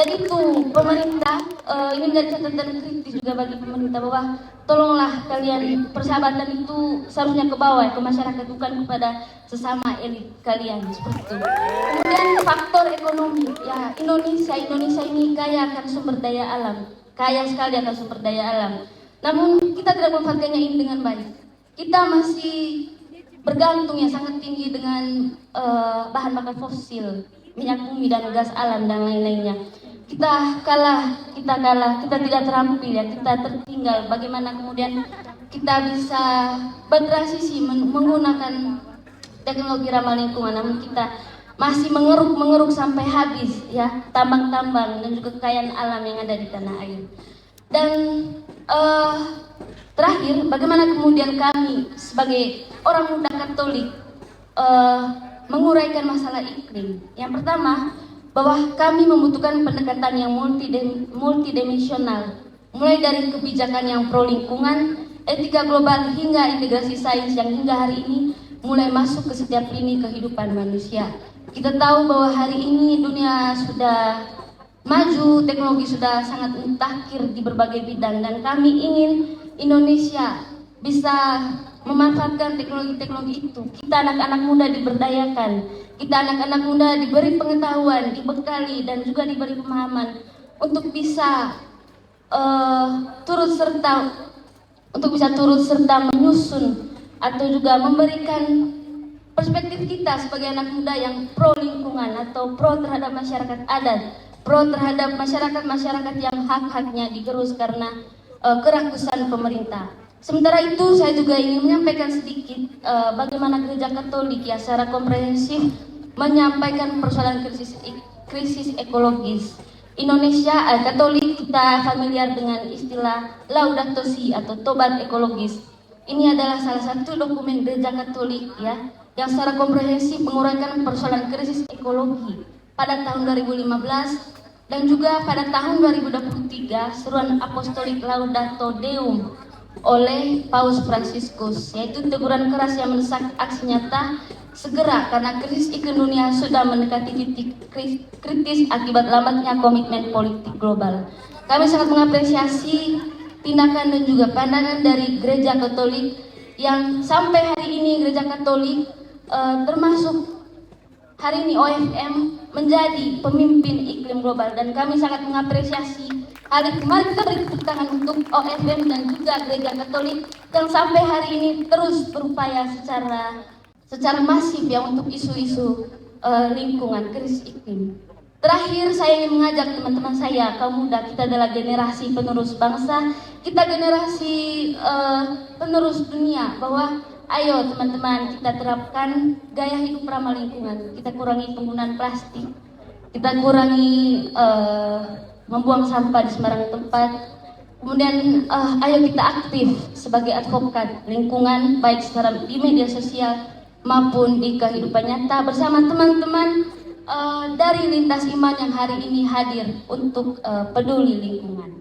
Dan itu pemerintah ini menjadi catatan kritis juga bagi pemerintah bahwa tolonglah kalian, persahabatan itu seharusnya ke bawah, ke masyarakat, bukan kepada sesama elit kalian seperti itu. Kemudian faktor ekonomi, ya Indonesia ini kaya akan sumber daya alam, kaya sekali akan sumber daya alam. Namun kita tidak memanfaatkannya ini dengan baik. Kita masih bergantung yang sangat tinggi dengan bahan bakar fosil, minyak bumi dan gas alam dan lain-lainnya. Kita kalah, kita tidak terampil ya, kita tertinggal. Bagaimana kemudian kita bisa bertransisi menggunakan teknologi ramah lingkungan, namun kita masih mengeruk sampai habis ya tambang-tambang dan juga kekayaan alam yang ada di tanah air. Dan terakhir, bagaimana kemudian kami sebagai orang muda Katolik menguraikan masalah iklim? Yang pertama, bahwa kami membutuhkan pendekatan yang multidimensional, mulai dari kebijakan yang pro lingkungan, etika global, hingga integrasi sains yang hingga hari ini mulai masuk ke setiap lini kehidupan manusia. Kita tahu bahwa hari ini dunia sudah maju, teknologi sudah sangat mutakhir di berbagai bidang, dan kami ingin Indonesia bisa memanfaatkan teknologi-teknologi itu. Kita anak-anak muda diberdayakan, kita anak-anak muda diberi pengetahuan, dibekali dan juga diberi pemahaman untuk bisa turut serta menyusun atau juga memberikan perspektif kita sebagai anak muda yang pro lingkungan atau pro terhadap masyarakat adat, pro terhadap masyarakat yang hak-haknya digerus karena kerakusan pemerintah. Sementara itu saya juga ingin menyampaikan sedikit bagaimana Gereja Katolik ya secara komprehensif menyampaikan persoalan krisis ekologis. Indonesia Katolik kita familiar dengan istilah Laudato Si atau tobat ekologis. Ini adalah salah satu dokumen Gereja Katolik ya yang secara komprehensif menguraikan persoalan krisis ekologi pada tahun 2015 dan juga pada tahun 2023 seruan apostolik Laudato Deum oleh Paus Fransiskus, yaitu teguran keras yang mendesak aksi nyata segera karena krisis iklim dunia sudah mendekati titik kritis akibat lambatnya komitmen politik global. Kami sangat mengapresiasi tindakan dan juga pandangan dari Gereja Katolik yang sampai hari ini Gereja Katolik termasuk hari ini OFM menjadi pemimpin iklim global, dan kami sangat mengapresiasi hari kemarin kita beri tepuk tangan untuk OFM dan juga Gereja Katolik yang sampai hari ini terus berupaya secara masif ya untuk isu-isu lingkungan, krisis iklim. Terakhir saya ingin mengajak teman-teman saya kaum muda, kita adalah generasi penerus bangsa, kita generasi penerus dunia, bahwa ayo teman-teman kita terapkan gaya hidup ramah lingkungan, kita kurangi penggunaan plastik, kita kurangi membuang sampah di sembarang tempat. Kemudian ayo kita aktif sebagai advokat lingkungan baik secara di media sosial maupun di kehidupan nyata bersama teman-teman dari lintas iman yang hari ini hadir untuk peduli lingkungan.